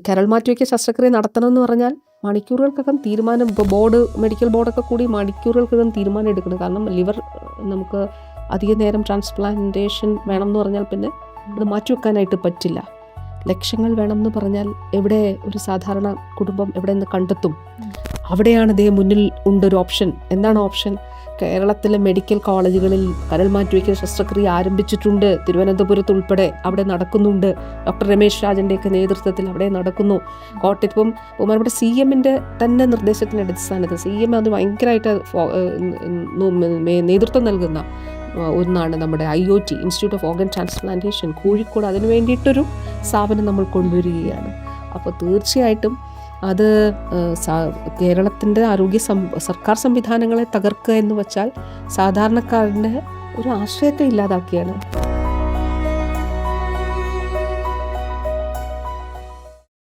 കരൾ മാറ്റിവയ്ക്കൽ ശസ്ത്രക്രിയ നടത്തണമെന്ന് പറഞ്ഞാൽ മണിക്കൂറുകൾക്കകം തീരുമാനം, ഇപ്പോൾ മെഡിക്കൽ ബോർഡൊക്കെ കൂടി മണിക്കൂറുകൾക്കകം തീരുമാനം എടുക്കണം. കാരണം ലിവർ നമുക്ക് അധിക നേരം ട്രാൻസ്പ്ലാന്റേഷൻ വേണം എന്ന് പറഞ്ഞാൽ പിന്നെ അത് മാറ്റിവെക്കാനായിട്ട് പറ്റില്ല. ലക്ഷങ്ങൾ വേണം എന്ന് പറഞ്ഞാൽ എവിടെ ഒരു സാധാരണ കുടുംബം എവിടെ നിന്ന് കണ്ടെത്തും? അവിടെയാണ് ഇതേ മുന്നിൽ ഉണ്ടൊരു ഓപ്ഷൻ. എന്താണ് ഓപ്ഷൻ? കേരളത്തിലെ മെഡിക്കൽ കോളേജുകളിൽ കരൾ മാറ്റിവയ്ക്കൽ ശസ്ത്രക്രിയ ആരംഭിച്ചിട്ടുണ്ട്. തിരുവനന്തപുരത്ത് ഉൾപ്പെടെ അവിടെ നടക്കുന്നുണ്ട്. ഡോക്ടർ രമേശ് രാജൻ്റെയൊക്കെ നേതൃത്വത്തിൽ അവിടെ നടക്കുന്നു. കോട്ടയത്തും ബഹുമാനപ്പെട്ട CM-ൻ്റെ തന്നെ നിർദ്ദേശത്തിൻ്റെ അടിസ്ഥാനത്തിൽ CM അത് ഭയങ്കരമായിട്ട് നേതൃത്വം നൽകുന്ന ഒന്നാണ് നമ്മുടെ IOT, institute of organ transplantation, Kozhikode. അതിന് വേണ്ടിയിട്ടൊരു സ്ഥാപനം നമ്മൾ കൊണ്ടുവരികയാണ്. അപ്പോൾ തീർച്ചയായിട്ടും അത് കേരളത്തിൻ്റെ സർക്കാർ സംവിധാനങ്ങളെ തകർക്കുക എന്ന് വെച്ചാൽ സാധാരണക്കാരൻ്റെ ഒരു ആശ്രയത്തെ ഇല്ലാതാക്കിയാണ്.